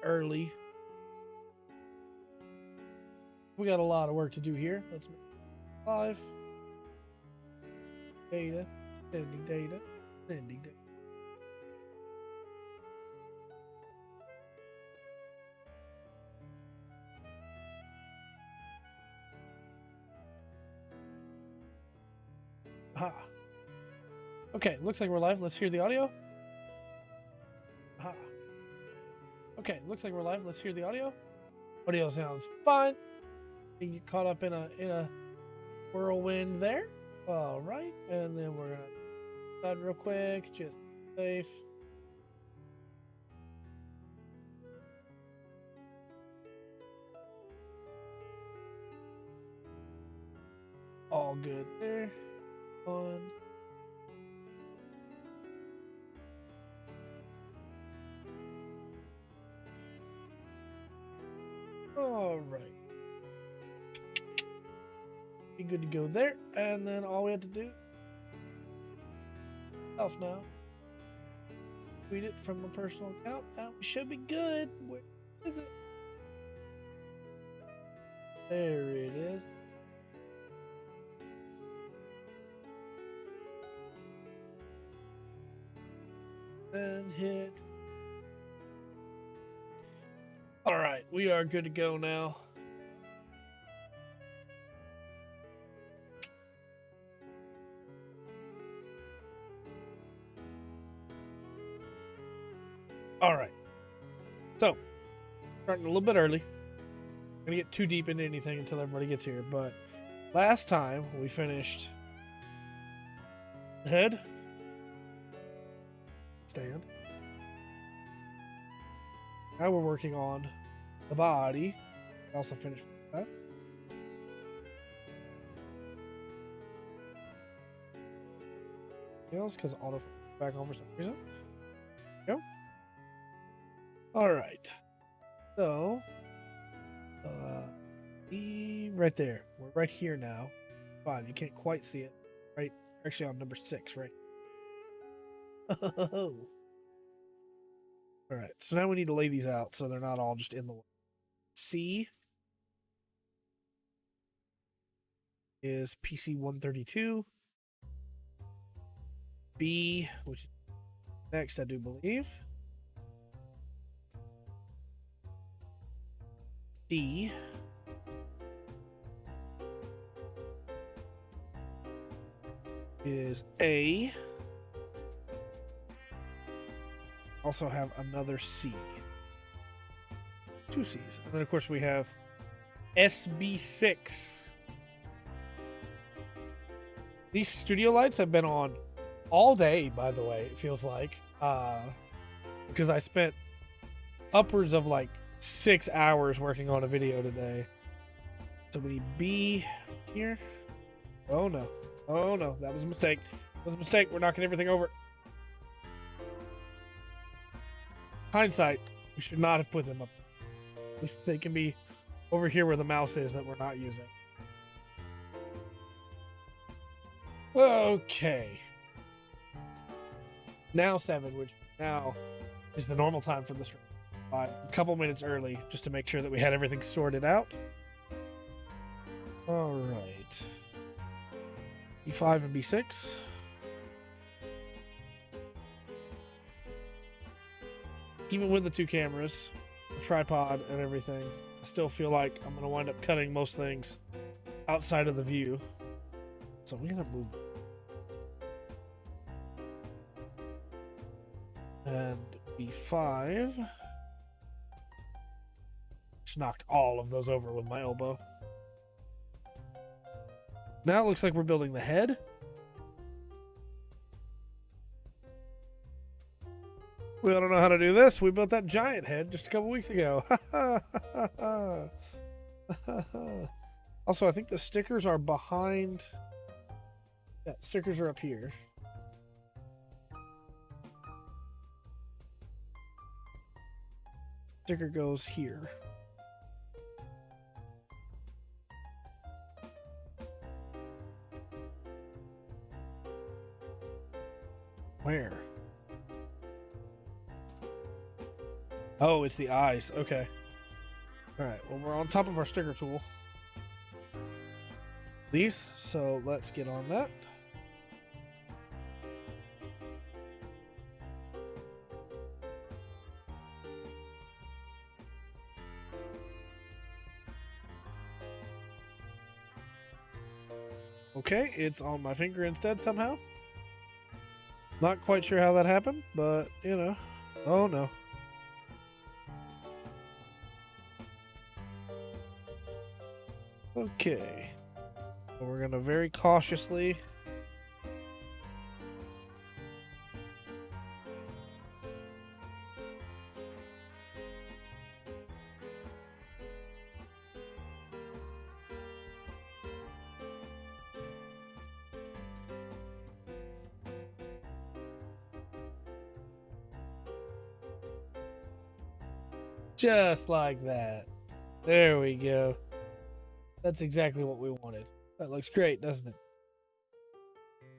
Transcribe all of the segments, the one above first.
early. We got a lot of work to do here. Let's make live data, sending data, sending data. Aha. Okay, looks like we're live. Let's hear the audio. Aha. Okay, looks like we're live. Let's hear the audio. Audio sounds fine. You get caught up in a whirlwind there. All right, and then we're gonna start real quick, just safe. All good there. On. All right. Be good to go there, and then all we have to do. Self now. Tweet it from a personal account. Now we should be good. Where is it? There it is. And hit. All right, we are good to go now. All right. So, starting a little bit early. I'm gonna get too deep into anything until everybody gets here, but last time we finished the head, stand. Now we're working on the body. Also finished that. Else because auto back on for some reason. Go. All right. So, right there. We're right here now. 5. You can't quite see it. Right. Actually, on number 6, right? Oh. All right. So now we need to lay these out so they're not all just in the way. C is PC 132. B, which is next, I do believe. D is A. Also have another C. 2 C's. And then, of course, we have SB6. These studio lights have been on all day, by the way, it feels like. Because I spent upwards of like 6 hours working on a video today. So we need B here. Oh no. Oh no. That was a mistake. That was a mistake. We're knocking everything over. Hindsight, we should not have put them up there. They can be over here where the mouse is that we're not using. Okay. Now 7, which now is the normal time for the stream. A couple minutes early just to make sure that we had everything sorted out. All right. B5 and B6. Even with the 2 cameras, the tripod, and everything, I still feel like I'm going to wind up cutting most things outside of the view. So we're going to move. And B5. Just knocked all of those over with my elbow. Now it looks like we're building the head. We don't know how to do this. We built that giant head just a couple weeks ago. Also, I think the stickers are behind. Yeah, stickers are up here. Sticker goes here. Where? Oh, it's the eyes. Okay. All right. Well, we're on top of our sticker tool. These. So let's get on that. Okay, it's on my finger instead somehow. Not quite sure how that happened, but you know. Oh no. Okay. So we're gonna very cautiously. Just like that. There we go. That's exactly what we wanted. That looks great, doesn't it?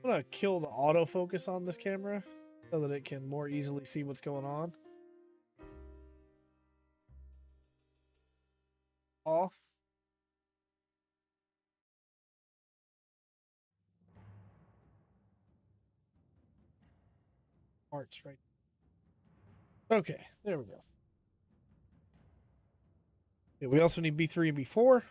I'm gonna kill the autofocus on this camera so that it can more easily see what's going on. Off. Arts right. Okay, there we go. Yeah, we also need B3 and B4.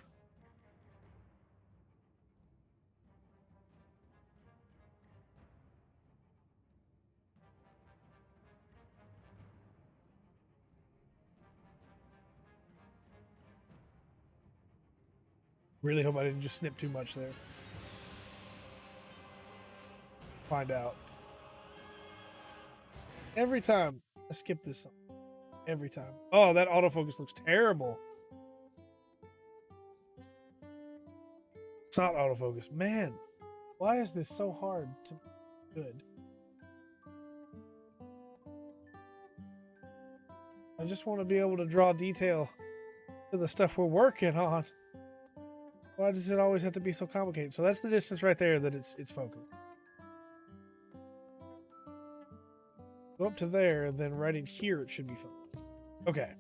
Really hope I didn't just snip too much there. Find out. Every time I skip this, every time. Oh, that autofocus looks terrible. It's not autofocus. Man, why is this so hard to good? I just want to be able to draw detail to the stuff we're working on. Why does it always have to be so complicated? So that's the distance right there that it's focused. Go up to there, and then right in here it should be focused. Okay.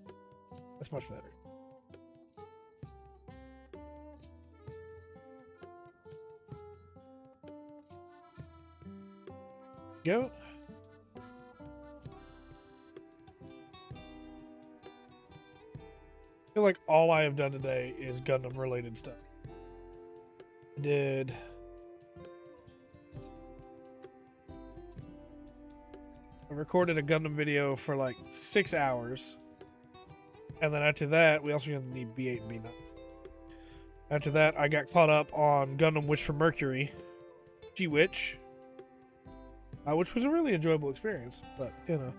That's much better. Go. I feel like all I have done today is Gundam related stuff. I recorded a Gundam video for like 6 hours. And then after that, we also gonna need B8 and B9. After that, I got caught up on Gundam Witch from Mercury, G-Witch, which was a really enjoyable experience, but you know.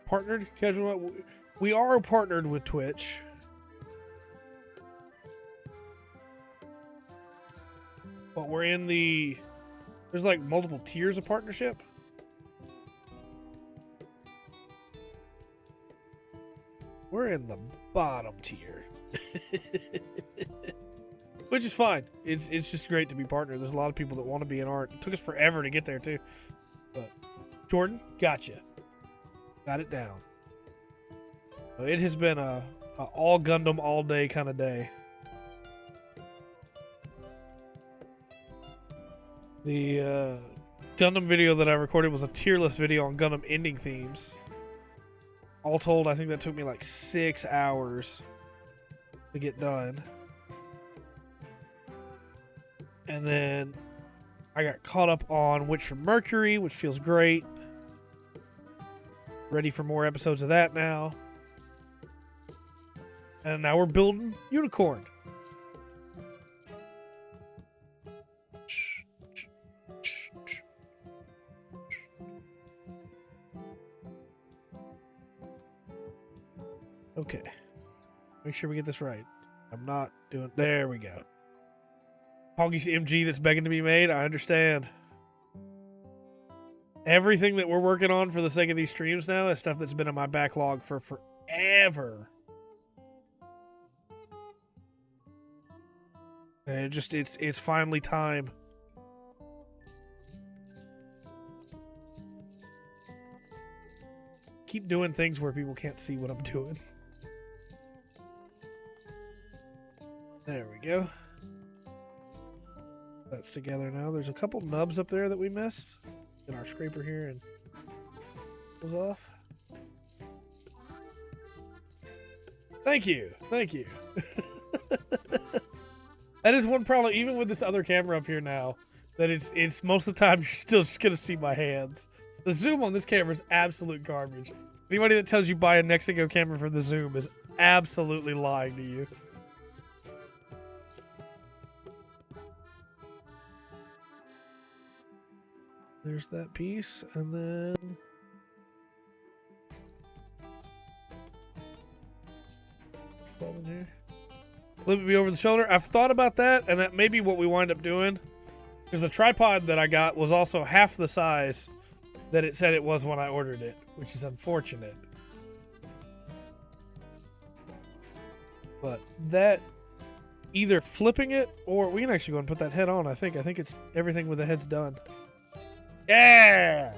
Partnered casual. We are partnered with Twitch. But we're in there's like multiple tiers of partnership. We're in the bottom tier. Which is fine. It's just great to be partnered. There's a lot of people that want to be in art. It took us forever to get there too. But Jordan, gotcha. Got it down. So it has been a all Gundam all day kind of day. The Gundam video that I recorded was a tier list video on Gundam ending themes. All told, I think that took me like 6 hours to get done. And then I got caught up on Witch from Mercury, which feels great. Ready for more episodes of that now. And now we're building Unicorn. Okay. Make sure we get this right. I'm not doing... There we go. Hoggy's MG that's begging to be made. I understand. Everything that we're working on for the sake of these streams now is stuff that's been in my backlog for forever. And it's finally time. keep doing things where people can't see what I'm doing. There we go. That's together now. There's a couple nubs up there that we missed. Get our scraper here and goes off. Thank you. Thank you. That is one problem, even with this other camera up here now, that it's most of the time you're still just gonna see my hands. The zoom on this camera is absolute garbage. Anybody that tells you buy a Nexigo camera for the zoom is absolutely lying to you. There's that piece, and then in here. Flip it be over the shoulder. I've thought about that, and that may be what we wind up doing, because the tripod that I got was also half the size that it said it was when I ordered it, which is unfortunate. But that, either flipping it, or we can actually go and put that head on. I think it's everything with the head's done. Yeah.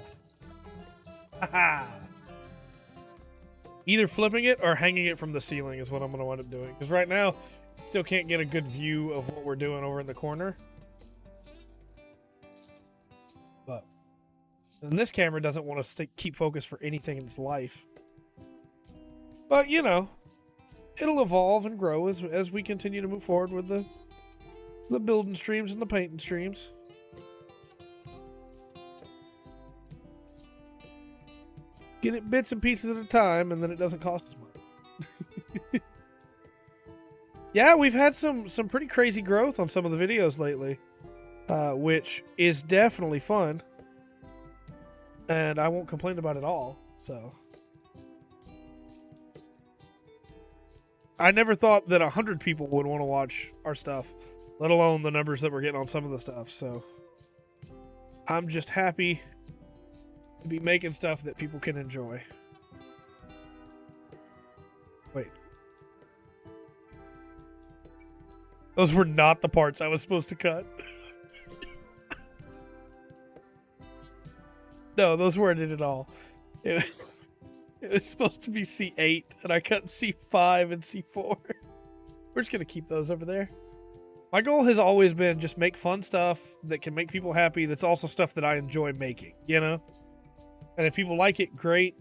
Haha. Either flipping it or hanging it from the ceiling is what I'm going to wind up doing. Because right now, I still can't get a good view of what we're doing over in the corner. But and this camera doesn't want to keep focus for anything in its life. But, you know, it'll evolve and grow as we continue to move forward with the building streams and the painting streams. Get it bits and pieces at a time, and then it doesn't cost as much. Yeah, we've had some pretty crazy growth on some of the videos lately, which is definitely fun, and I won't complain about it all. So, I never thought that 100 people would want to watch our stuff, let alone the numbers that we're getting on some of the stuff. So, I'm just happy to be making stuff that people can enjoy. Wait. Those were not the parts I was supposed to cut. No, those weren't it at all. It was supposed to be C8, and I cut C5 and C4. We're just going to keep those over there. My goal has always been just make fun stuff that can make people happy, that's also stuff that I enjoy making, you know? And if people like it, great.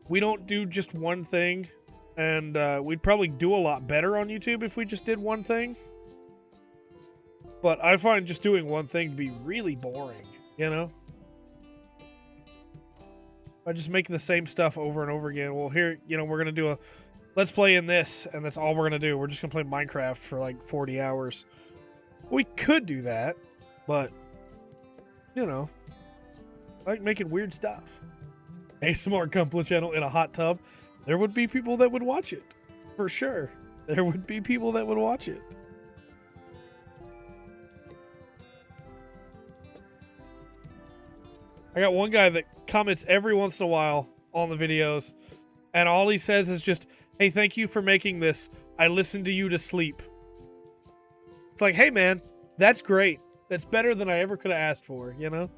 We don't do just one thing, and we'd probably do a lot better on YouTube if we just did one thing. But I find just doing one thing to be really boring, you know? I just make the same stuff over and over again. Well, here, you know, we're going to do a let's play in this, and that's all we're going to do. We're just going to play Minecraft for like 40 hours. We could do that, but, you know, I like making weird stuff. ASMR Gunpla channel in a hot tub. There would be people that would watch it. For sure. There would be people that would watch it. I got one guy that comments every once in a while on the videos, and all he says is just, hey, thank you for making this. I listened to you to sleep. It's like, hey, man, that's great. That's better than I ever could have asked for, you know?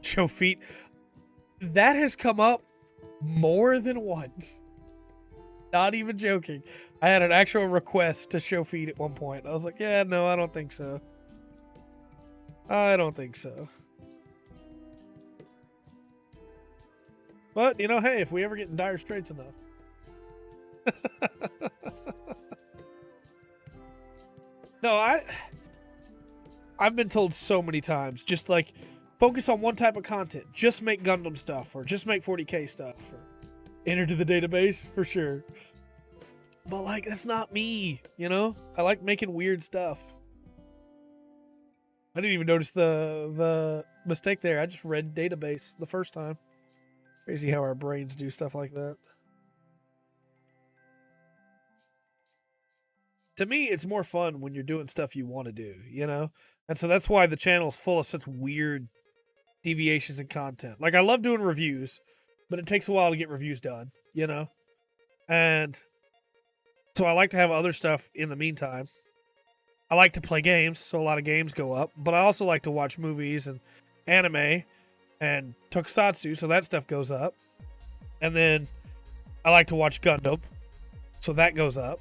Show feet. That has come up more than once. Not even joking. I had an actual request to show feet at one point. I was like, yeah, no, I don't think so. I don't think so. But, you know, hey, if we ever get in dire straits enough. No, I've been told so many times, just like, focus on one type of content. Just make Gundam stuff, or just make 40K stuff, or enter to the database, for sure. But, like, that's not me, you know? I like making weird stuff. I didn't even notice the mistake there. I just read database the first time. Crazy how our brains do stuff like that. To me, it's more fun when you're doing stuff you want to do, you know? And so that's why the channel's full of such weird deviations in content. Like, I love doing reviews, but it takes a while to get reviews done, you know? And so I like to have other stuff in the meantime. I like to play games, so a lot of games go up, but I also like to watch movies and anime. and Tokusatsu, so that stuff goes up. And then I like to watch Gundam, so that goes up.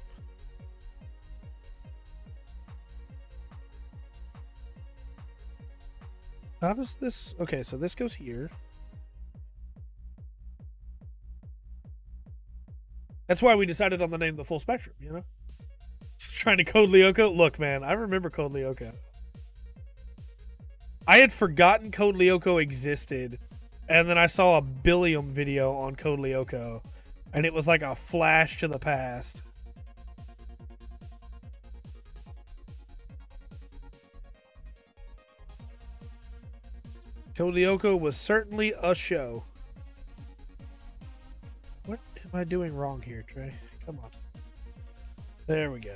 How does this... Okay, so this goes here. That's why we decided on the name of the Full Spectrum, you know? Trying to code Lyoko. Look, man, I remember Code Lyoko. I had forgotten Code Lyoko existed, and then I saw a Billiam video on Code Lyoko, and it was like a flash to the past. Code Lyoko was certainly a show. What am I doing wrong here, Trey? Come on. There we go.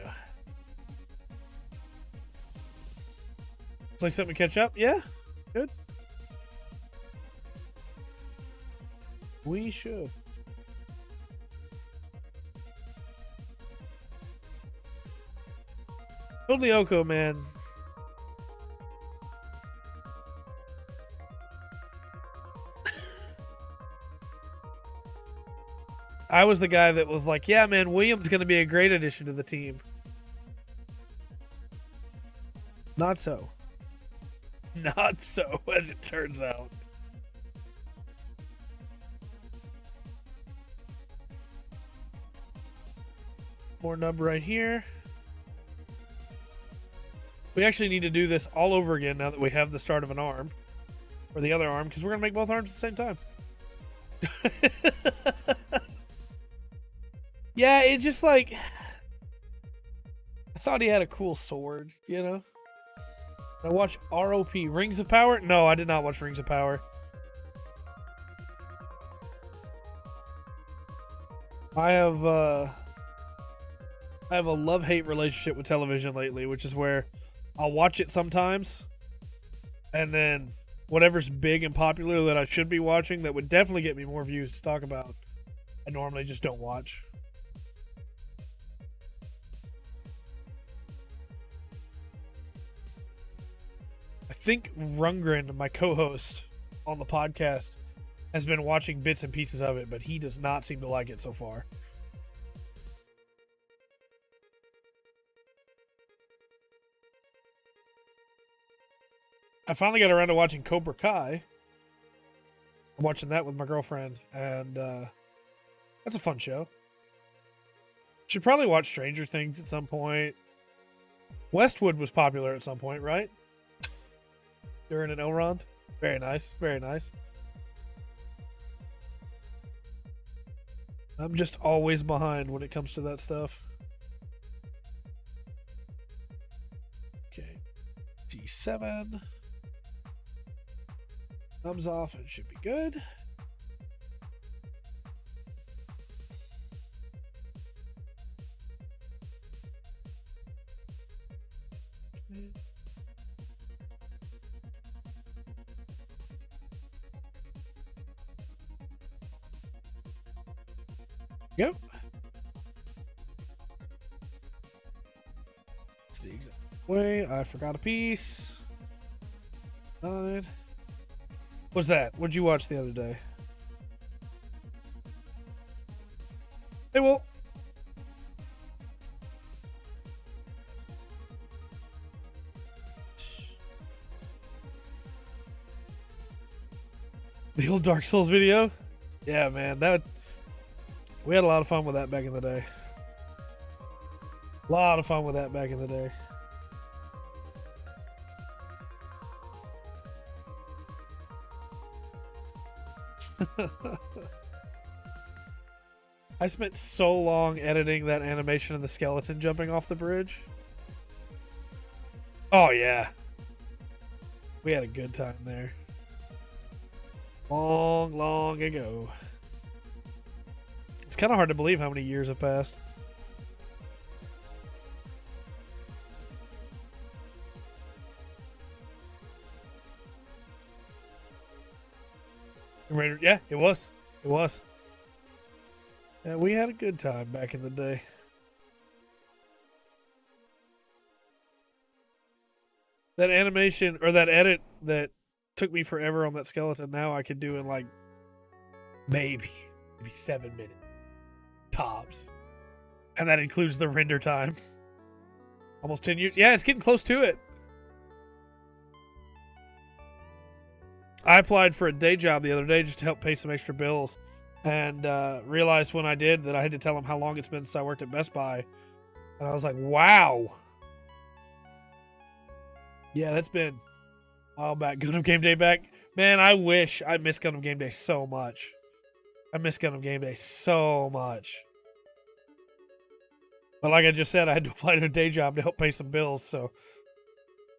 It's like something to catch up. Yeah, good. We should. Code Lyoko, man. I was the guy that was like, yeah, man, William's going to be a great addition to the team. Not so. Not so, as it turns out. More nub right here. We actually need to do this all over again now that we have the start of an arm. Or the other arm, because we're going to make both arms at the same time. Yeah, it just like... I thought he had a cool sword, you know? I watched ROP, Rings of Power? No, I did not watch Rings of Power. I have a love-hate relationship with television lately, which is where I'll watch it sometimes, and then whatever's big and popular that I should be watching that would definitely get me more views to talk about, I normally just don't watch. I think Rundgren, my co-host on the podcast, has been watching bits and pieces of it, but he does not seem to like it so far. I finally got around to watching Cobra Kai. I'm watching that with my girlfriend, and that's a fun show. Should probably watch Stranger Things at some point. Westwood was popular at some point, right? During an Elrond. Very nice, very nice. I'm just always behind when it comes to that stuff. Okay. D7. Thumbs off, it should be good. Yep. It's the exact way. I forgot a piece. 9. What's that? What'd you watch the other day? Hey, Will. The old Dark Souls video? Yeah, man. We had a lot of fun with that back in the day. A lot of fun with that back in the day. I spent so long editing that animation of the skeleton jumping off the bridge. Oh, yeah. We had a good time there. Long, long ago. It's kind of hard to believe how many years have passed. Yeah, it was. It was. Yeah, we had a good time back in the day. That animation, or that edit that took me forever on that skeleton. Now I could do in like maybe 7 minutes tops, and that includes the render time. Almost 10 years. Yeah, it's getting close to it. I applied for a day job the other day just to help pay some extra bills, and realized when I did that I had to tell them how long it's been since I worked at Best Buy, and I was like, wow. Yeah, that's been a while back. Gundam Game Day back. Man, I wish. I miss Gundam Game Day so much. I miss Gundam Game Day so much. But like I just said, I had to apply to a day job to help pay some bills, so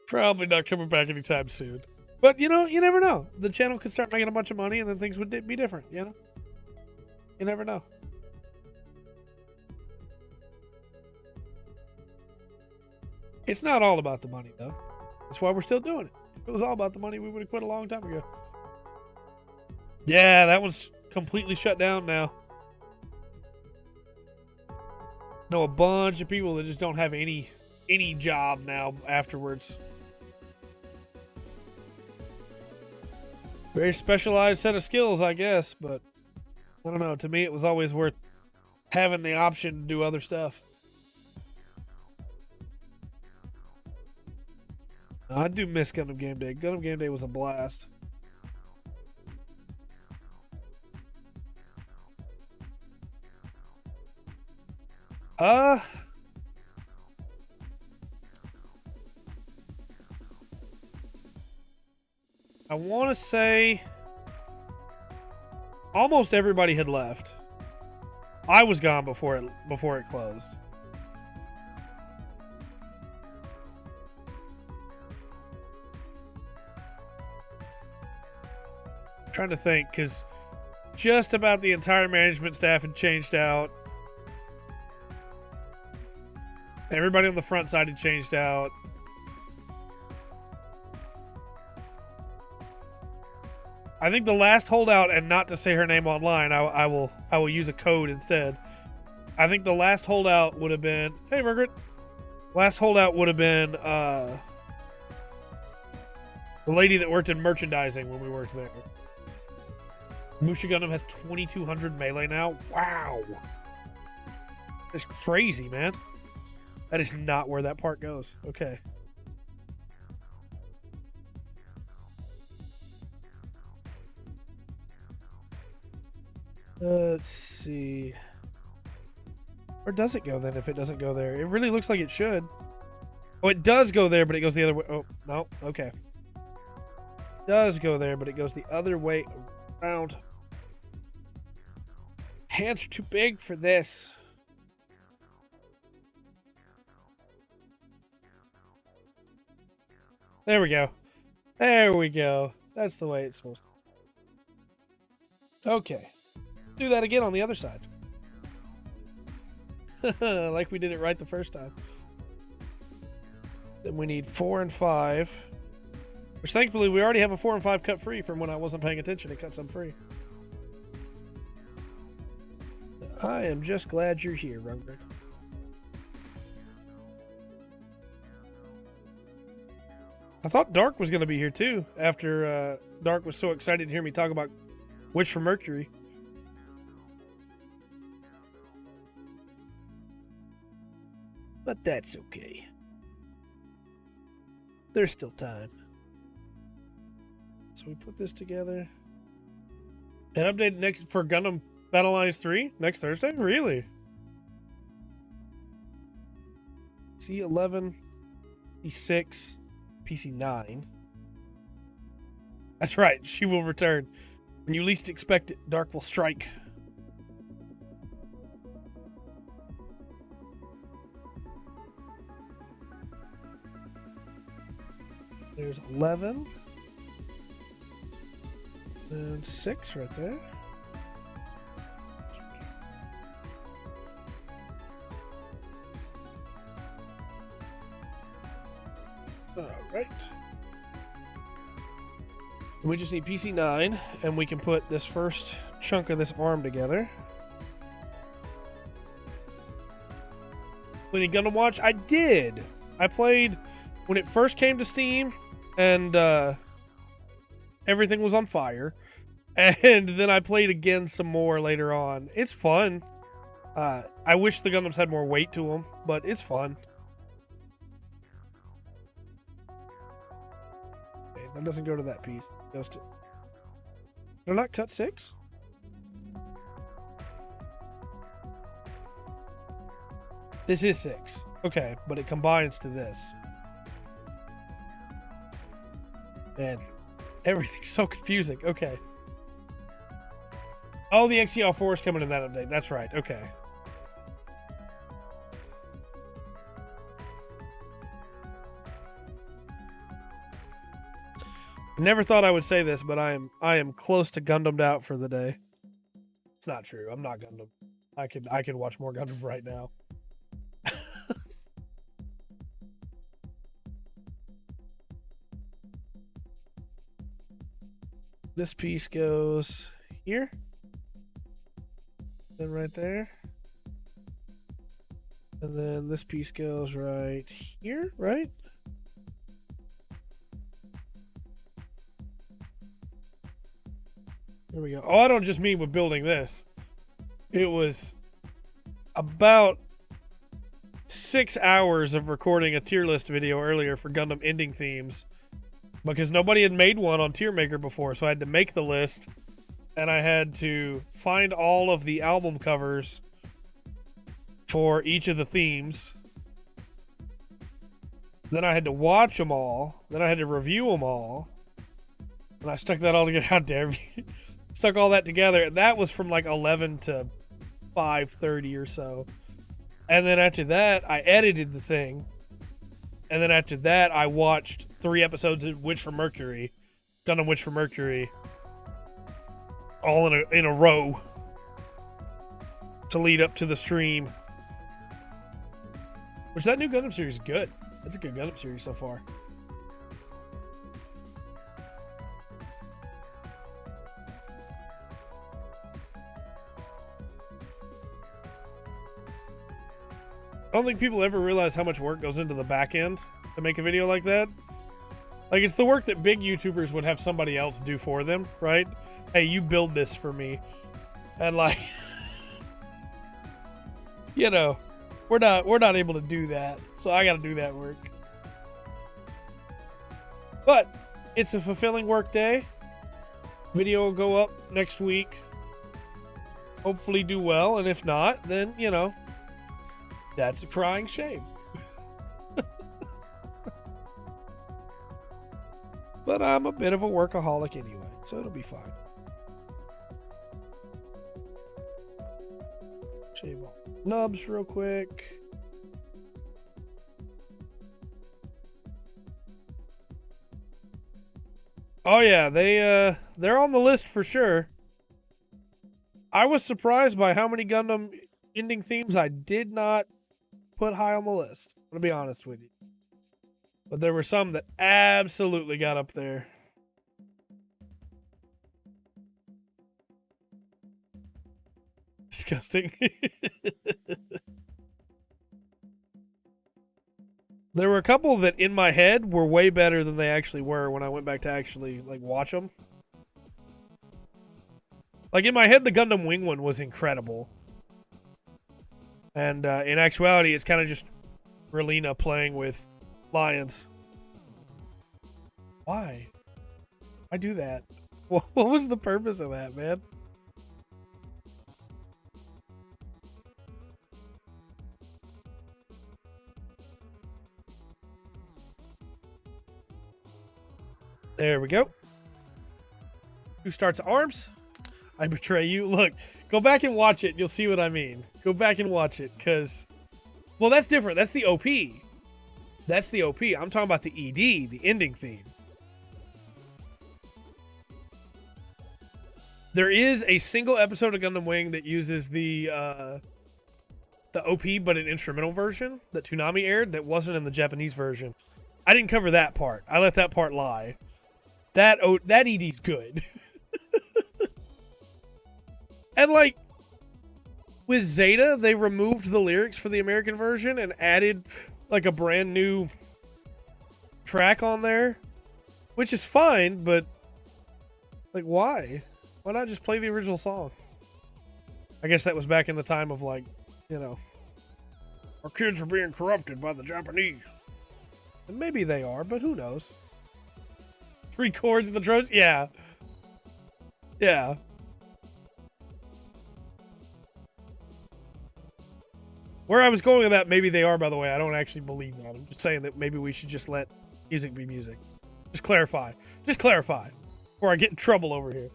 probably not coming back anytime soon. But, you know, you never know. The channel could start making a bunch of money, and then things would be different, you know? You never know. It's not all about the money, though. That's why we're still doing it. If it was all about the money, we would have quit a long time ago. Yeah, that one's completely shut down now. Know a bunch of people that just don't have any job now afterwards. Very specialized set of skills, I guess, but I don't know. To me, it was always worth having the option to do other stuff. I do miss Gundam Game Day. Gundam Game Day was a blast. I want to say almost everybody had left. I was gone before it closed. I'm trying to think, because just about the entire management staff had changed out. Everybody on the front side had changed out. I think the last holdout, and not to say her name online, I will use a code instead. I think the last holdout would have been, hey Margaret. Last holdout would have been the lady that worked in merchandising when we worked there. Musha Gundam has 2,200 melee now. Wow, that's crazy, man. That is not where that part goes. Okay. Let's see. Where does it go then if it doesn't go there? It really looks like it should. Oh, it does go there, but it goes the other way. Oh, no. Okay. It does go there, but it goes the other way around. Hands are too big for this. There we go. There we go. That's the way it's supposed to. Okay. Do that again on the other side. Like we did it right the first time. Then we need 4 and 5. Which thankfully we already have a 4 and 5 cut free from when I wasn't paying attention. It cut some free. I am just glad you're here, Rugger. I thought Dark was going to be here too, after Dark was so excited to hear me talk about Witch from Mercury. But that's okay. There's still time. So we put this together. And update next for Gundam Battle Alliance 3 next Thursday? Really? C11, P6, PC9. That's right, she will return. When you least expect it, Dark will strike. There's 11. And 6 right there. Alright. We just need PC9, and we can put this first chunk of this arm together. When you Gundam Watch? I did! I played when it first came to Steam, and everything was on fire. And then I played again some more later on. It's fun. I wish the Gundams had more weight to them, but it's fun. Okay, that doesn't go to that piece. It goes to... They're not cut 6? This is 6. Okay, but it combines to this. Man, everything's so confusing. Okay. Oh, the XCL4 is coming in that update. That's right. Okay. Never thought I would say this, but I am close to Gundam'd out for the day. It's not true. I'm not Gundam. I could watch more Gundam right now. This piece goes here. Then right there. And then this piece goes right here, right? There we go. Oh, I don't just mean with building this. It was about 6 hours of recording a tier list video earlier for Gundam ending themes. Because nobody had made one on Tier Maker before, so I had to make the list. And I had to find all of the album covers for each of the themes. Then I had to watch them all. Then I had to review them all. And I stuck that all together. How dare me. Stuck all that together. And that was from like 11 to 5:30 or so. And then after that, I edited the thing. And then after that, I watched 3 episodes of Witch from Mercury. Gundam Witch from Mercury. All in a row. To lead up to the stream. Which, that new Gundam series is good. That's a good Gundam series so far. I don't think people ever realize how much work goes into the back end to make a video like that. Like, it's the work that big YouTubers would have somebody else do for them, right? Hey, you build this for me. And like, you know, we're not able to do that. So I got to do that work. But it's a fulfilling work day. Video will go up next week. Hopefully do well. And if not, then, you know, that's a crying shame. But I'm a bit of a workaholic anyway, so it'll be fine. Shave off nubs real quick. Oh yeah, they're on the list for sure. I was surprised by how many Gundam ending themes I did not put high on the list. I'm gonna be honest with you. But there were some that absolutely got up there. Disgusting. There were a couple that in my head were way better than they actually were when I went back to actually like watch them. Like in my head, the Gundam Wing one was incredible. And in actuality, it's kind of just Relina playing with lions. Why? I do that. What was the purpose of that, man? There we go. Who starts arms? I betray you. Look, go back and watch it. You'll see what I mean. Go back and watch it, because... Well, that's different. That's the OP. That's the OP. I'm talking about the ED, the ending theme. There is a single episode of Gundam Wing that uses the OP, but an instrumental version that Toonami aired that wasn't in the Japanese version. I didn't cover that part. I let that part lie. That ED's good. And like with Zeta, they removed the lyrics for the American version and added like a brand new track on there, which is fine, but Like, why? Why not just play the original song? I guess that was back in the time of, like, you know, our kids are being corrupted by the Japanese. And maybe they are, but who knows? 3 chords in the drums? Yeah. Yeah. Where I was going with that, maybe they are, by the way. I don't actually believe that. I'm just saying that maybe we should just let music be music. Just clarify. Just clarify. Before I get in trouble over here.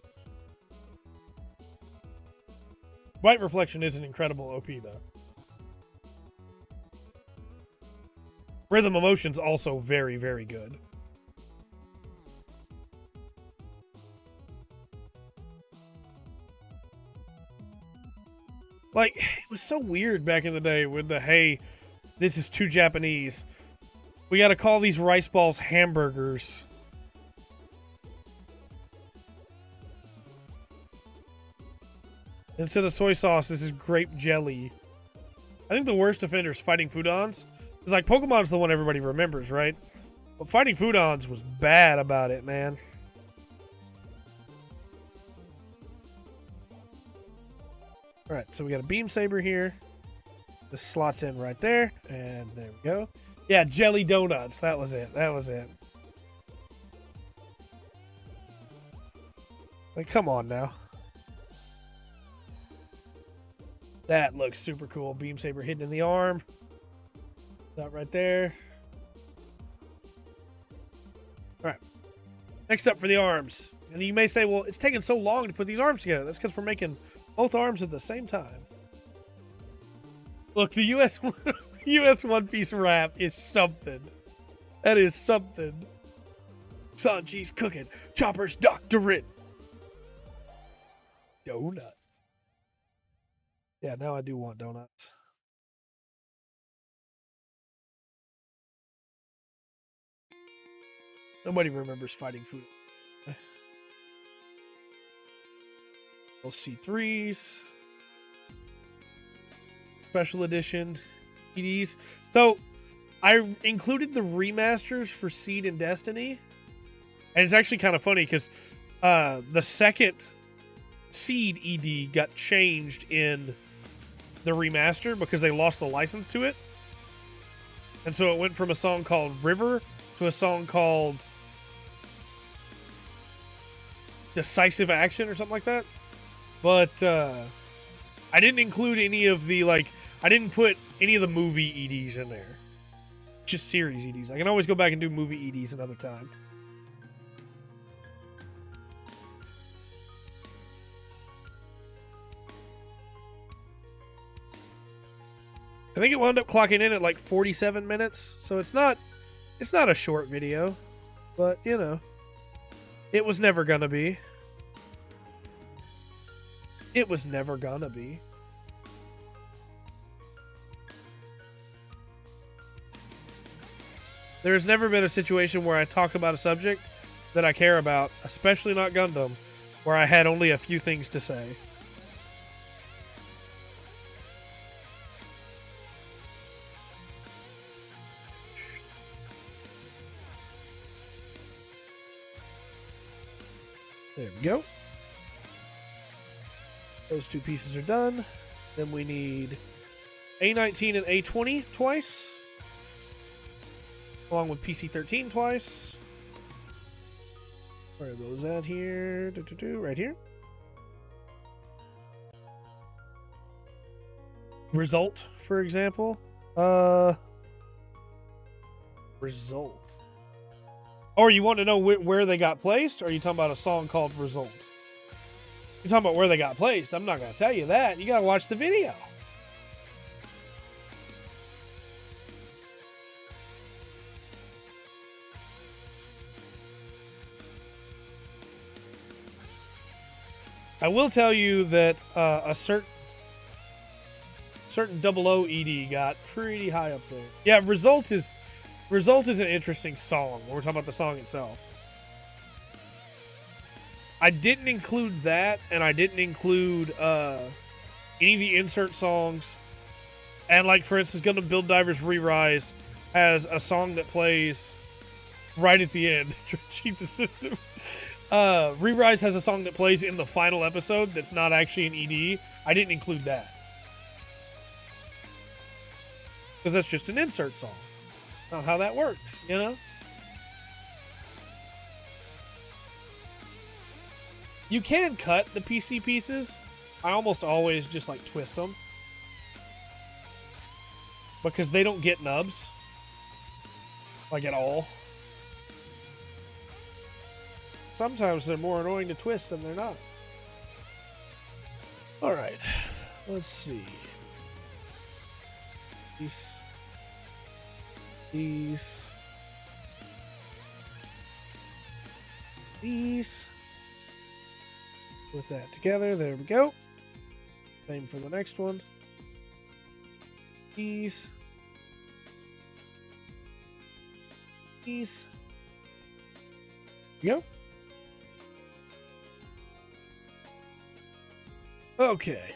White Reflection is an incredible OP, though. Rhythm Emotion's also very, very good. Like, it was so weird back in the day with the, hey, this is too Japanese. We gotta call these rice balls hamburgers. Instead of soy sauce, this is grape jelly. I think the worst offender is Fighting Foodons. Because, like, Pokemon's the one everybody remembers, right? But Fighting Foodons was bad about it, man. Alright, so we got a Beam Saber here. This slots in right there. And there we go. Yeah, Jelly Donuts. That was it. That was it. Like, come on now. That looks super cool. Beam Saber hidden in the arm. That right there. Alright. Next up for the arms. And you may say, well, it's taking so long to put these arms together. That's because we're making both arms at the same time. Look, the US One Piece wrap is something. That is something. Sanji's cooking. Chopper's doctorate. Donut. Yeah, now I do want donuts. Nobody remembers Fighting Food. C3s. Special edition EDs. So, I included the remasters for Seed and Destiny. And it's actually kind of funny because the second Seed ED got changed in the remaster because they lost the license to it. And so it went from a song called River to a song called Decisive Action or something like that. But I didn't include any of the, like, I didn't put any of the movie EDs in there. Just series EDs. I can always go back and do movie EDs another time. I think it wound up clocking in at like 47 minutes. So it's not a short video. But, you know, it was never gonna be. It was never gonna be. There's never been a situation where I talk about a subject that I care about, especially not Gundam, where I had only a few things to say. There we go. Those two pieces are done. Then we need A19 and A20 twice. Along with PC13 twice. Where are those at here? Right here. Result, for example. Result. Or you want to know where they got placed? Or are you talking about a song called Result? You're talking about where they got placed. I'm not going to tell you that. You got to watch the video. I will tell you that a certain 00 ED got pretty high up there. Yeah, Result is an interesting song. We're talking about the song itself. I didn't include that, and I didn't include any of the insert songs. And, like, for instance, Gundam Build Divers Re-Rise has a song that plays right at the end to cheat the system. Re-Rise has a song that plays in the final episode that's not actually an ED. I didn't include that. Because that's just an insert song. Not how that works, you know? You can cut the PC pieces. I almost always just like twist them. Because they don't get nubs. Like at all. Sometimes they're more annoying to twist than they're not. Alright. Let's see. These. Put that together. There we go. Same for the next one. These. Go. Okay.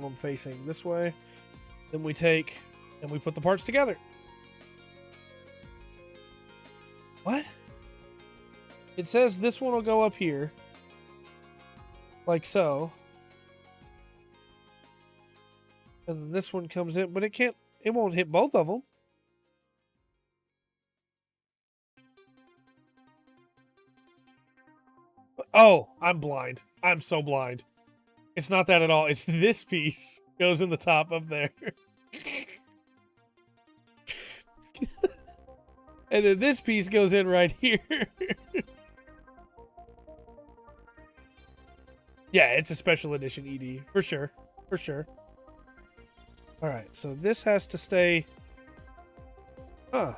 I'm facing this way. Then we take and we put the parts together. What? It says this one will go up here. Like so. And then this one comes in, but it won't hit both of them. Oh, I'm blind. I'm so blind. It's not that at all. It's this piece goes in the top up there. And then this piece goes in right here. Yeah, it's a special edition ED. For sure. For sure. Alright, so this has to stay... Huh.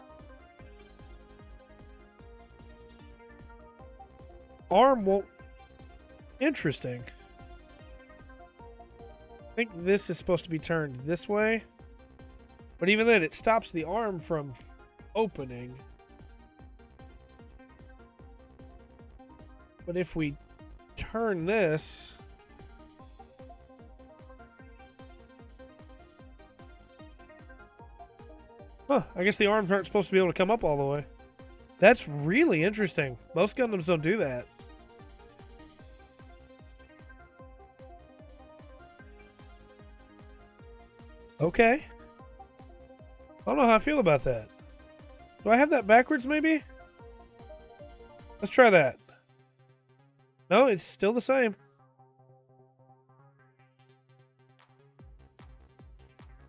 Arm won't... Interesting. I think this is supposed to be turned this way. But even then, it stops the arm from opening. But if we turn this... Huh, I guess the arms aren't supposed to be able to come up all the way. That's really interesting. Most Gundams don't do that. Okay. I don't know how I feel about that. Do I have that backwards, maybe? Let's try that. No, it's still the same.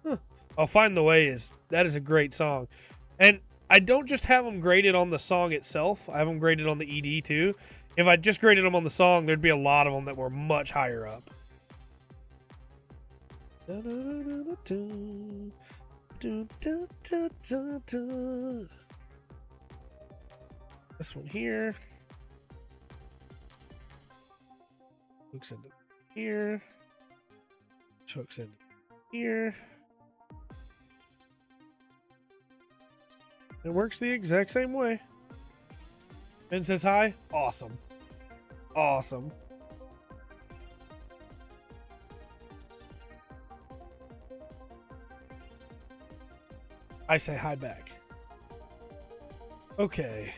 Huh. I'll Find the Way that is a great song. And I don't just have them graded on the song itself. I have them graded on the ED too. If I just graded them on the song, there'd be a lot of them that were much higher up. This one here. Hooks into here. Hooks into here. It works the exact same way. Ben says hi. Awesome. Awesome. I say hi back. Okay.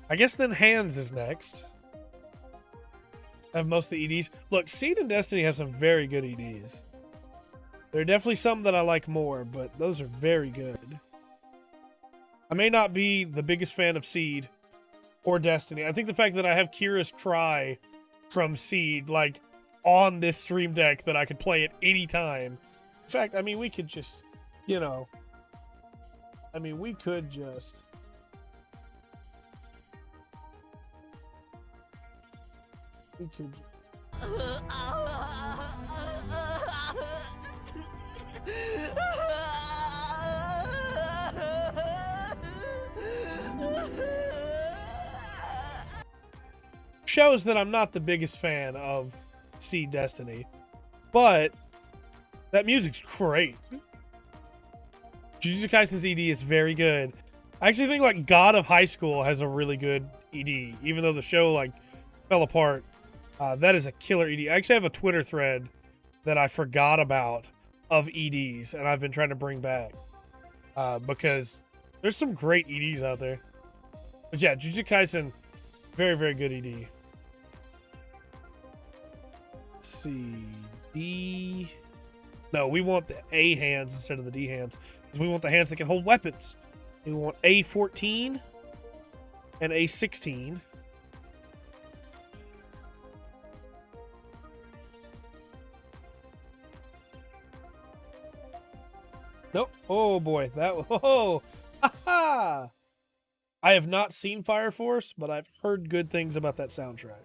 I guess then Hands is next. I have most of the EDs. Look, Seed and Destiny have some very good EDs. There are definitely some that I like more, but those are very good. I may not be the biggest fan of Seed or Destiny. I think the fact that I have Kira's Cry from Seed, like, on this stream deck that I could play at any time. In fact, I mean, we could just, you know... I mean, we could just... We could... Shows that I'm not the biggest fan of Seed Destiny, but that music's great. Jujutsu Kaisen's ED is very good. I actually think like God of High School has a really good ED, even though the show like fell apart. That is a killer ED. I actually have a Twitter thread that I forgot about of EDs, and I've been trying to bring back because there's some great EDs out there. But yeah, Jujutsu Kaisen Very, very good ED. Let's see. D. No, we want the A hands instead of the D hands. Because we want the hands that can hold weapons. We want A14 and A16. Nope. Oh boy, that oh, ha! I have not seen Fire Force, but I've heard good things about that soundtrack.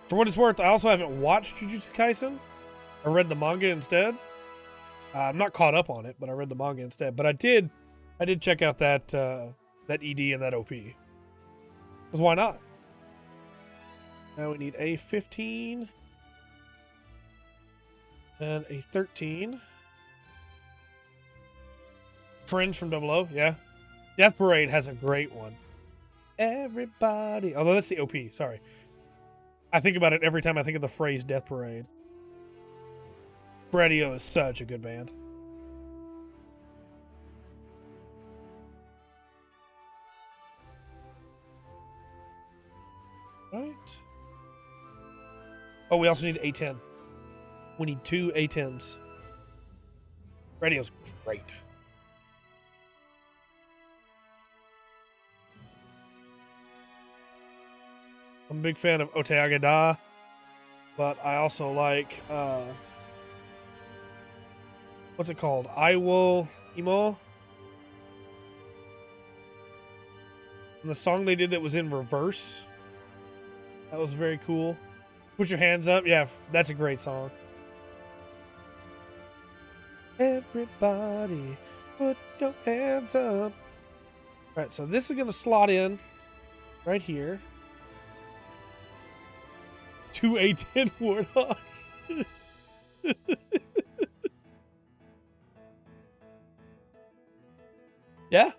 For what it's worth, I also haven't watched Jujutsu Kaisen. I read the manga instead. I'm not caught up on it, but I read the manga instead. But I did check out that that ED and that OP. Because why not? Now we need A15 and A13. Fringe from 00, yeah. Death Parade has a great one. Everybody. Although that's the OP, sorry. I think about it every time I think of the phrase Death Parade. Radio is such a good band. Right. Oh, we also need A10. We need 2 A10s. Radio's great. I'm a big fan of Oteagada, but I also like what's it called? Iwo Imo. And the song they did that was in reverse. That was very cool. Put your hands up. Yeah, that's a great song. Everybody, put your hands up. All right, so this is going to slot in right here. 2 A10 Warthogs. Yeah.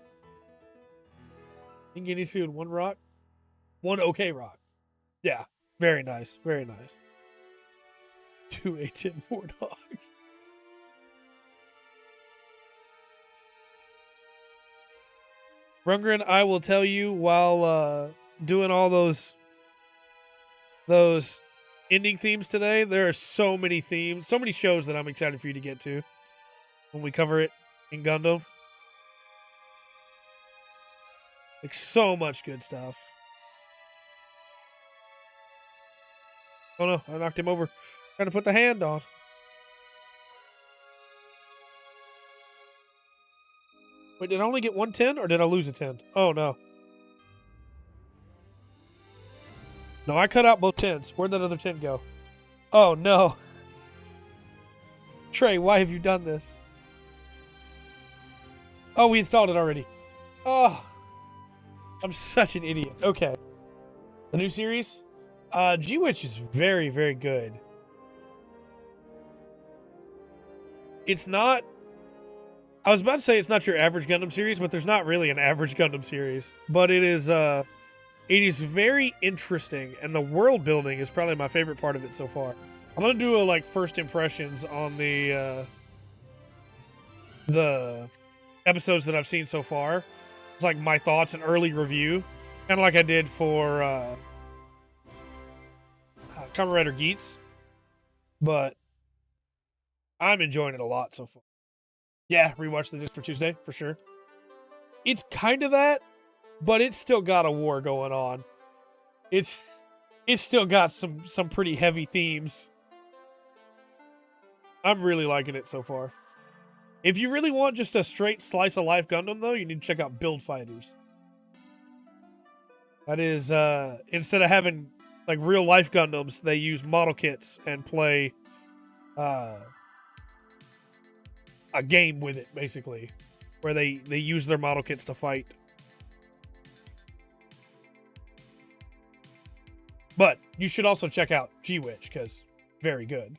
Ingenitsu and 1 rock. 1 okay rock. Yeah. Very nice. Very nice. 2 A10 Warthogs. Rundgren, I will tell you while doing all those ending themes today, there are so many themes, so many shows that I'm excited for you to get to when we cover it in Gundam. Like, so much good stuff. Oh no, I knocked him over. Trying to put the hand on. Wait, did I only get 1 10 or did I lose a 10? Oh no. No, I cut out both 10s. Where'd that other 10 go? Oh no. Trey, why have you done this? Oh, we installed it already. Oh. I'm such an idiot. Okay. The new series? G-Witch is very, very good. It's not... I was about to say it's not your average Gundam series, but there's not really an average Gundam series. But it is very interesting, and the world building is probably my favorite part of it so far. I'm going to do a, first impressions on the episodes that I've seen so far. It's like my thoughts and early review. Kind of like I did for Kamen Rider Geats. But I'm enjoying it a lot so far. Yeah, rewatch the disc for Tuesday, for sure. It's kind of that, but it's still got a war going on. It's still got some pretty heavy themes. I'm really liking it so far. If you really want just a straight slice of life Gundam, though, you need to check out Build Fighters. That is, instead of having real life Gundams, they use model kits and play a game with it, basically, where they use their model kits to fight. But you should also check out G-Witch, because very good.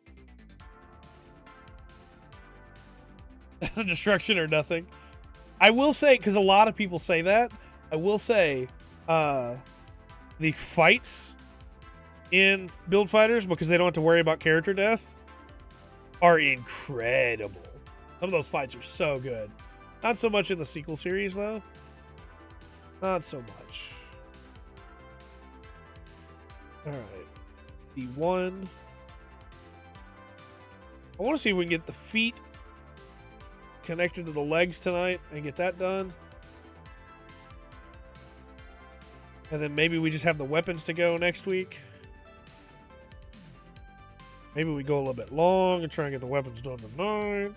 Destruction or nothing. I will say, because a lot of people say that, I will say the fights in Build Fighters, because they don't have to worry about character death, are incredible. Some of those fights are so good. Not so much in the sequel series, though. Not so much. Alright. D1. I want to see if we can get the feet connected to the legs tonight and get that done. And then maybe we just have the weapons to go next week. Maybe we go a little bit long and try and get the weapons done tonight.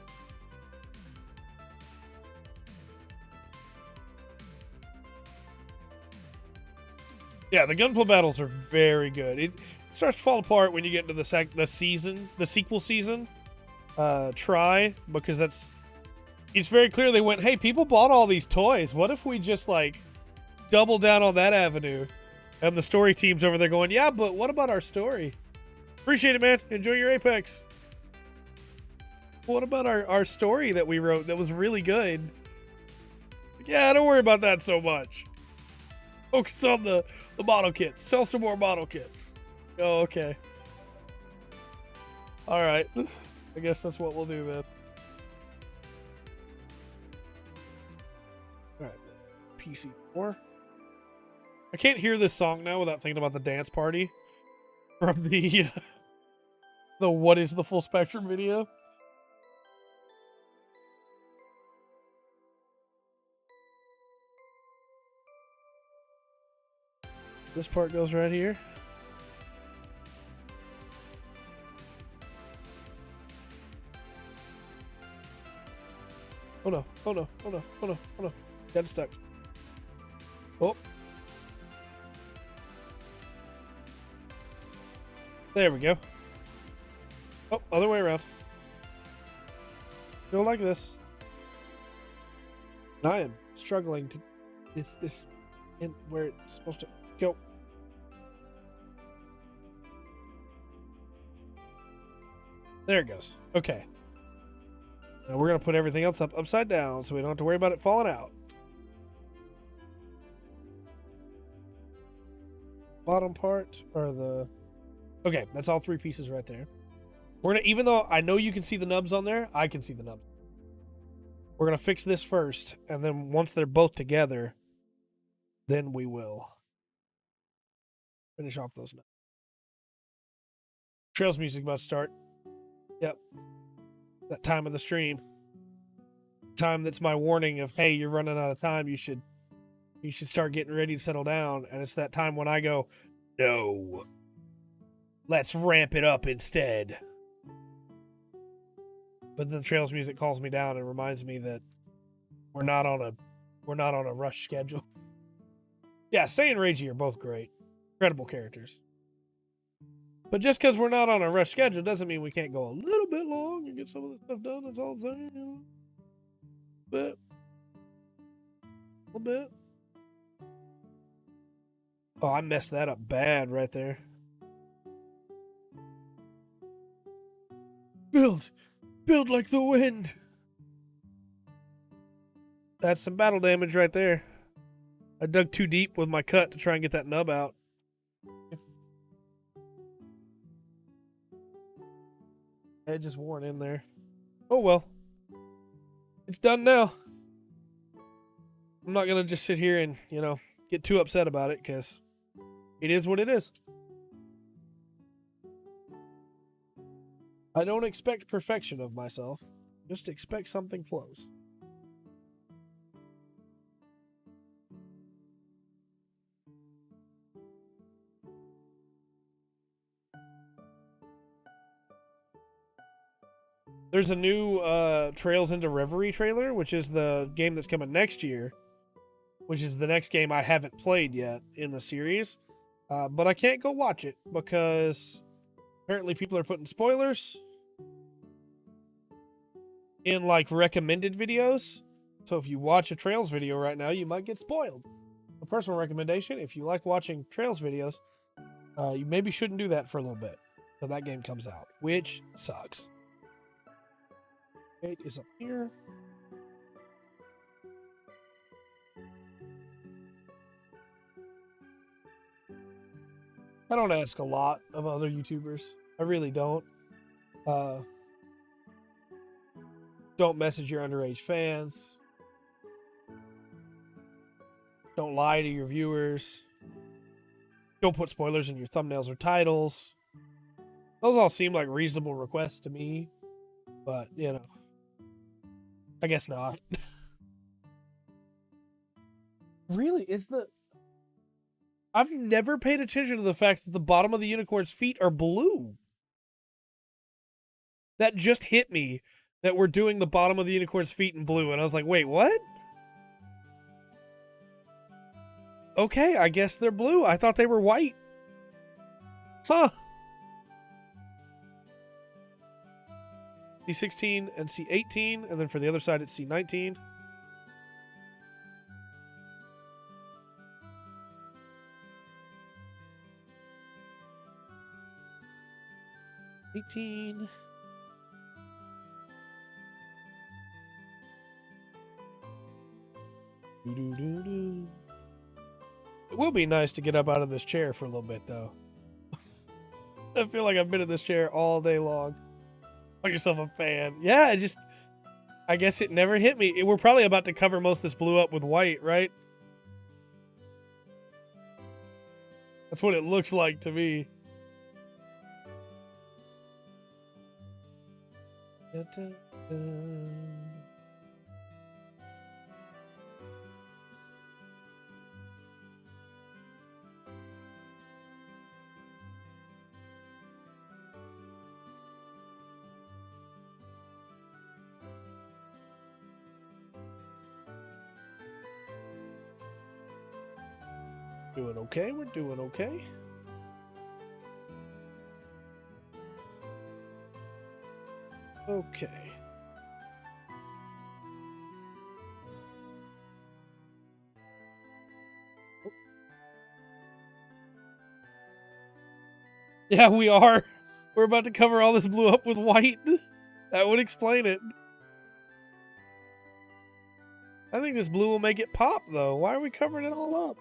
Yeah, the gunpla battles are very good. It starts to fall apart when you get into the sequel season. Try, because it's very clear they went, hey, people bought all these toys. What if we just like double down on that avenue? And the story team's over there going, yeah, but what about our story? Appreciate it, man. Enjoy your Apex. What about our story that we wrote that was really good? Yeah, don't worry about that so much. Focus on the model kits. Sell some more model kits. Oh, okay. All right. I guess that's what we'll do then. All right. PC4. I can't hear this song now without thinking about the dance party from the What is the Full Spectrum video. This part goes right here. Oh no, oh no, oh no, oh no, oh no. Got stuck. Oh. There we go. Oh, other way around. Go like this. I am struggling to this in where it's supposed to go. There it goes. Okay. Now we're going to put everything else up upside down so we don't have to worry about it falling out. Bottom part or the... Okay, that's all three pieces right there. We're going to, even though I know you can see the nubs on there, I can see the nubs. We're going to fix this first, and then once they're both together, then we will finish off those nubs. Trails music about to start. Yep. That time of the stream. Time that's my warning of, hey, you're running out of time. You should start getting ready to settle down. And it's that time when I go, no. Let's ramp it up instead. But then Trails music calls me down and reminds me that we're not on a rush schedule. Yeah, Say and Reiji are both great. Incredible characters. But just because we're not on a rush schedule doesn't mean we can't go a little bit long and get some of this stuff done. That's all I'm saying. You know? But a little bit. Oh, I messed that up bad right there. Build like the wind. That's some battle damage right there. I dug too deep with my cut to try and get that nub out. Edge is worn in there. Oh well. It's done now. I'm not going to just sit here and, get too upset about it because it is what it is. I don't expect perfection of myself. Just expect something close. There's a new Trails into Reverie trailer, which is the game that's coming next year, which is the next game I haven't played yet in the series. But I can't go watch it because apparently people are putting spoilers in like recommended videos. So if you watch a Trails video right now, you might get spoiled. A personal recommendation, if you like watching Trails videos, you maybe shouldn't do that for a little bit until that game comes out, which sucks. Gate is up here. I don't ask a lot of other YouTubers. I really don't. Don't message your underage fans. Don't lie to your viewers. Don't put spoilers in your thumbnails or titles. Those all seem like reasonable requests to me. But, you know, I guess not. Really? I've never paid attention to the fact that the bottom of the unicorn's feet are blue. That just hit me that we're doing the bottom of the unicorn's feet in blue. And I was like, wait, what? Okay, I guess they're blue. I thought they were white. Huh. C16 and C18, and then for the other side it's C19. It will be nice to get up out of this chair for a little bit, though. I feel like I've been in this chair all day long. Call yourself a fan. Yeah, I guess it never hit me. We're probably about to cover most of this blue up with white, right? That's what it looks like to me. Doing okay. We're doing okay. Okay. Yeah, we are. We're about to cover all this blue up with white. That would explain it. I think this blue will make it pop, though. Why are we covering it all up?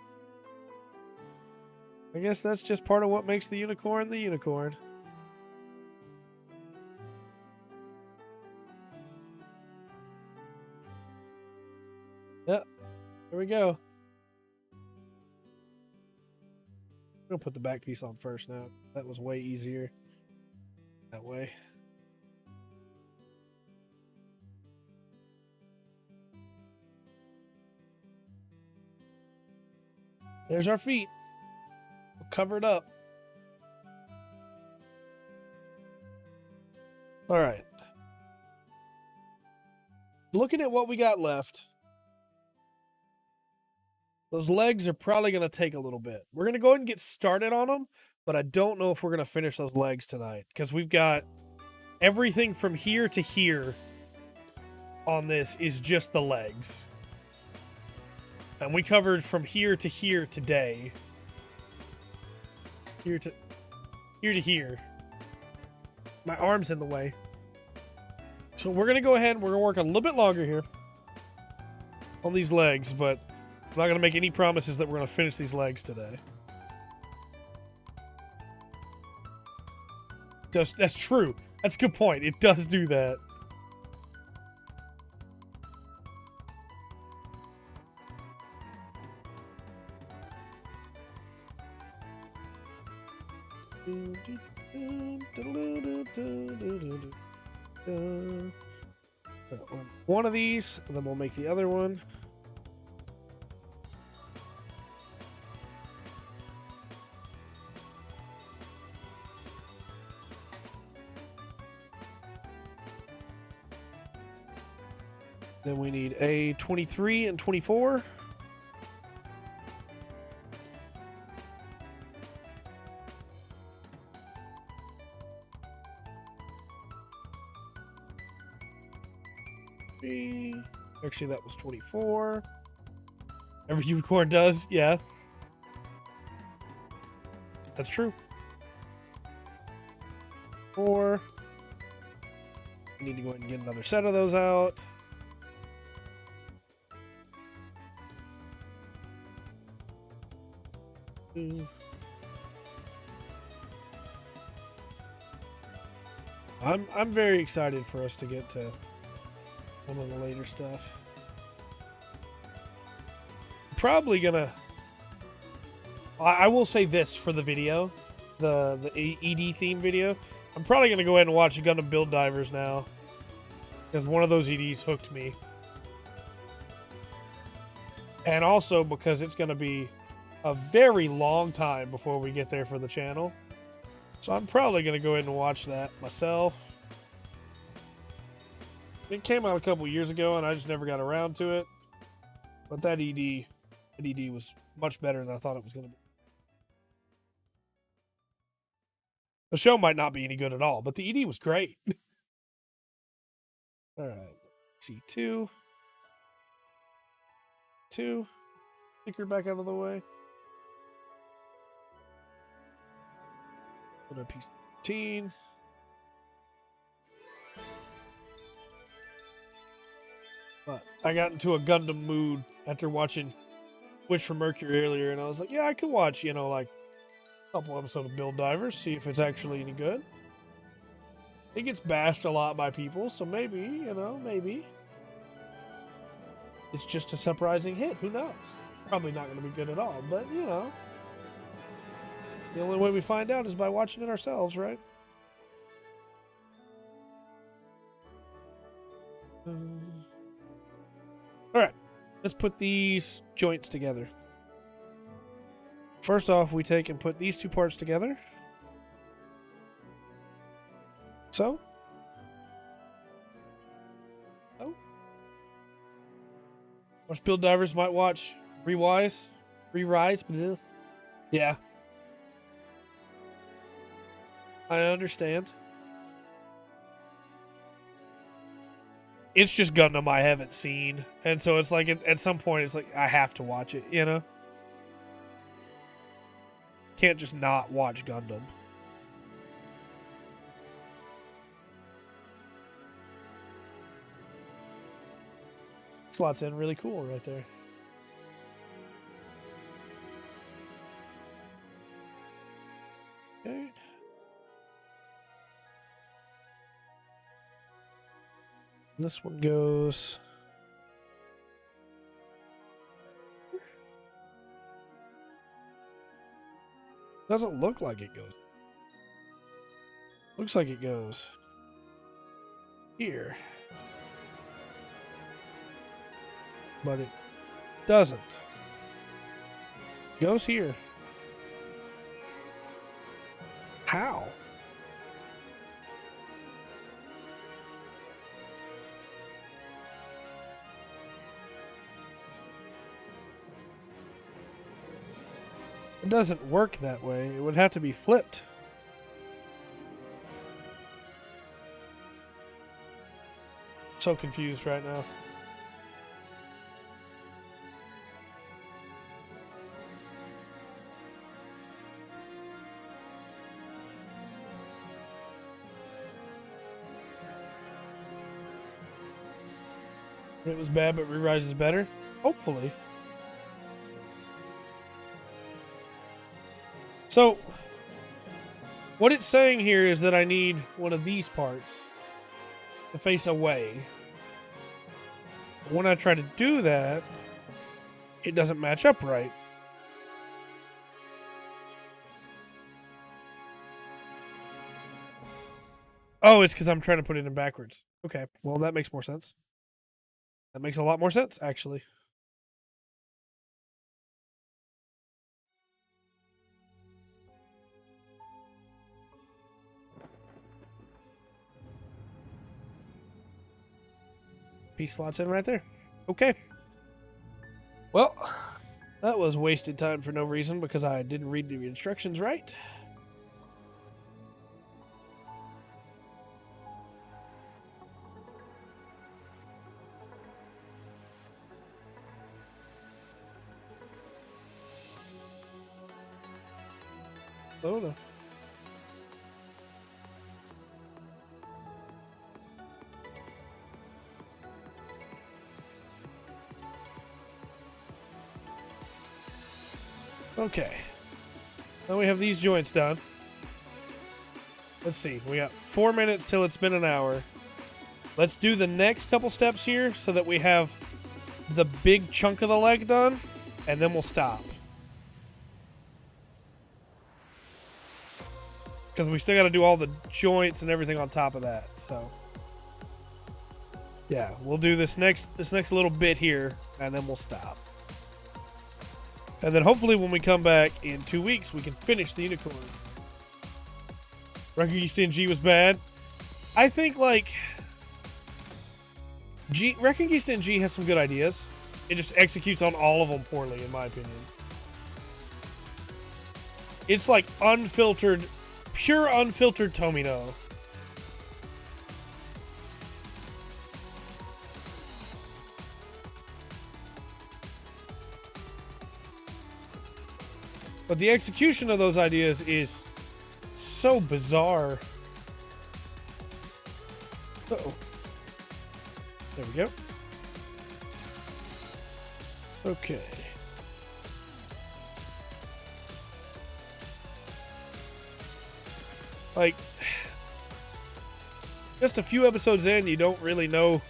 I guess that's just part of what makes the unicorn the unicorn. Yep. Here we go. I'm going to put the back piece on first now. That was way easier that way. There's our feet. We'll cover it up. All right. Looking at what we got left, those legs are probably going to take a little bit. We're going to go ahead and get started on them, but I don't know if we're going to finish those legs tonight because we've got everything from here to here on this is just the legs. And we covered from here to here today. Here to here. My arm's in the way. So we're going to go ahead and we're going to work a little bit longer here on these legs, but I'm not going to make any promises that we're going to finish these legs today. That's true. That's a good point. It does do that. One of these, and then we'll make the other one. Then we need a 23 and 24. Actually, that was 24. Every unicorn does, yeah. That's true. 4. We need to go ahead and get another set of those out. I'm very excited for us to get to One of the later stuff. Probably gonna. I will say this for the video, the ED theme video. I'm probably gonna go ahead and watch Gundam Build Divers now, because one of those EDs hooked me, and also because it's gonna be a very long time before we get there for the channel. So I'm probably gonna go ahead and watch that myself. It came out a couple years ago, and I just never got around to it. But that ED was much better than I thought it was gonna be. The show might not be any good at all, but the ED was great. All right, C2. Sticker back out of the way. Put a piece 15. But I got into a Gundam mood after watching Wish for Mercury earlier, and I was like, yeah, I could watch, like a couple episodes of Build Divers, see if it's actually any good. It gets bashed a lot by people, so maybe, maybe it's just a surprising hit. Who knows? Probably not going to be good at all, but, the only way we find out is by watching it ourselves, right? All right, let's put these joints together. First off, we take and put these two parts together. So. Most Build Divers might watch Re-Rise. Bleh. Yeah. I understand. It's just Gundam I haven't seen. And so it's like, at some point, it's like, I have to watch it, Can't just not watch Gundam. Slots in really cool right there. Okay. This one goes. Doesn't look like it goes. Looks like it goes here. But it doesn't. It goes here. How? It doesn't work that way. It would have to be flipped. So confused right now. It was bad, but Re-Rise is better? Hopefully. So, what it's saying here is that I need one of these parts to face away. When I try to do that, it doesn't match up right. Oh, it's because I'm trying to put it in backwards. Okay, well, that makes more sense. That makes a lot more sense, actually. Piece slots in right there. Okay. Well, that was wasted time for no reason because I didn't read the instructions right. Oh no. Okay. Now we have these joints done. Let's see. We got 4 minutes till it's been an hour. Let's do the next couple steps here so that we have the big chunk of the leg done, and then we'll stop. Because we still got to do all the joints and everything on top of that. So, yeah, we'll do this next little bit here, and then we'll stop. And then hopefully when we come back in 2 weeks, we can finish the unicorn. Wrecking East End G was bad. I think, like, Wrecking East End G has some good ideas. It just executes on all of them poorly, in my opinion. It's like unfiltered, pure unfiltered Tomino. But the execution of those ideas is so bizarre. Uh-oh. There we go. Okay. Like, just a few episodes in, you don't really know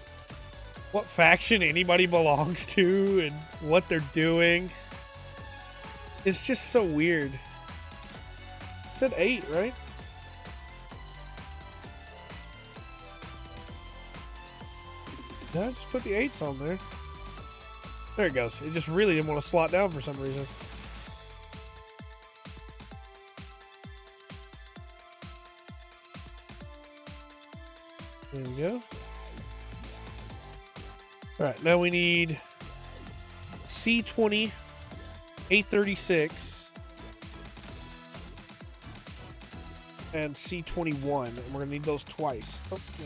what faction anybody belongs to and what they're doing. It's just so weird. It said 8, right? Yeah, just put the 8s on there. There it goes. It just really didn't want to slot down for some reason. There we go. Alright, now we need C20, 836, and C21. And we're going to need those twice. Oh, yeah.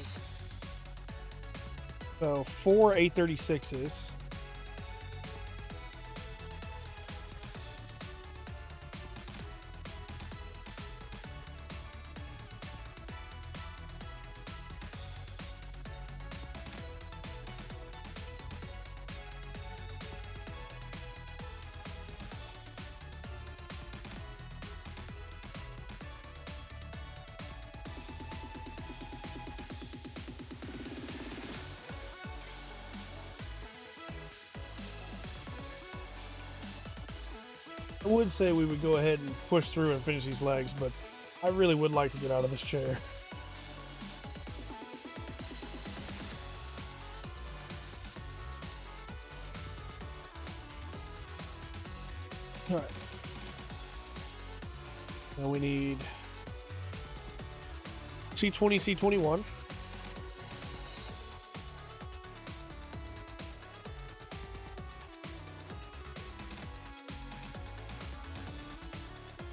So 4 836s. I would say we would go ahead and push through and finish these legs, but I really would like to get out of this chair. All right. Now we need C20, C21.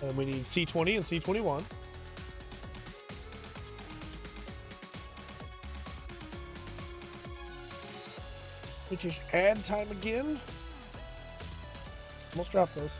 And we need C20 and C21. Which is add time again. Almost dropped those.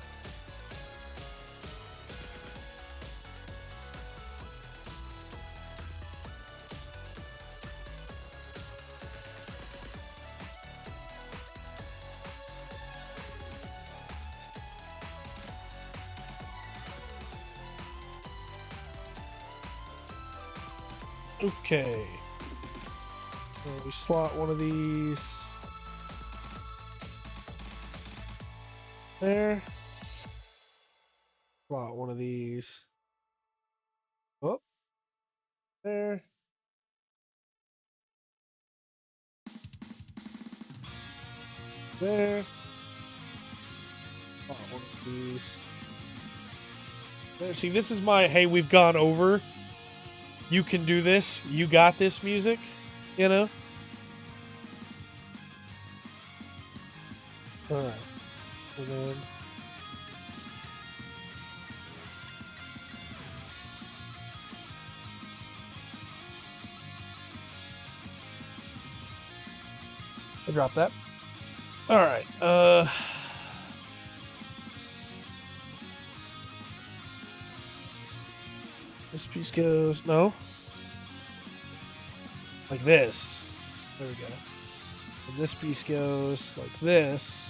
Okay. So we slot one of these there. Slot one of these up there. There. Slot one of these there. See, this is my hey, we've gone over. You can do this. You got this music, you know? All right. And then I dropped that. All right. This piece goes, no. Like this. There we go. And this piece goes like this.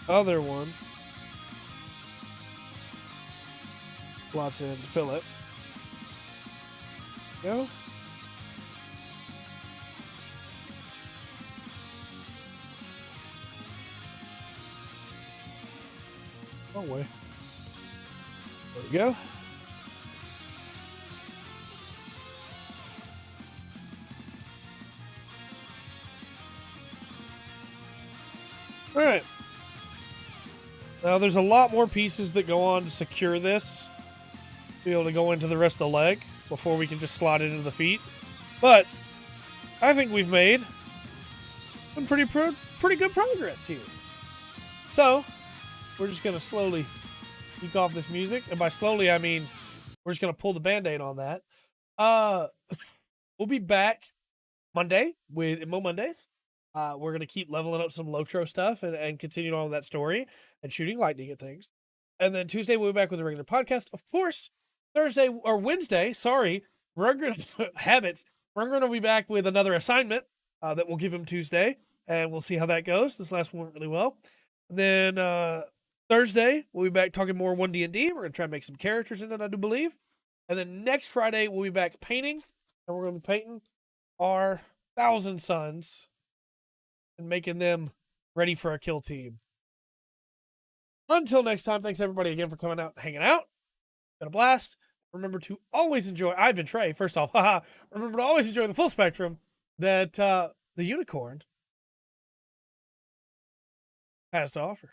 Other one. Slots in to fill it. Go. Oh, way. There we go. All right. Now, there's a lot more pieces that go on to secure this. Be able to go into the rest of the leg before we can just slot it into the feet. But I think we've made some pretty good progress here. So we're just going to slowly take off this music. And by slowly, I mean we're just going to pull the Band-Aid on that. We'll be back Monday with Mo Mondays. We're going to keep leveling up some Lotro stuff and continue on with that story and shooting lightning at things. And then Tuesday, we'll be back with a regular podcast. Of course, Wednesday, we're going to Habits. We're going to be back with another assignment that we'll give him Tuesday, and we'll see how that goes. This last one went really well. And then Thursday, we'll be back talking more 1D&D. We're going to try and make some characters in it, I do believe. And then next Friday, we'll be back painting, and we're going to be painting our Thousand Sons and making them ready for a kill team. Until next time, thanks everybody again for coming out and hanging out. Been a blast. Remember to always enjoy. I've been Trey, first off. Remember to always enjoy the full spectrum that the unicorn has to offer.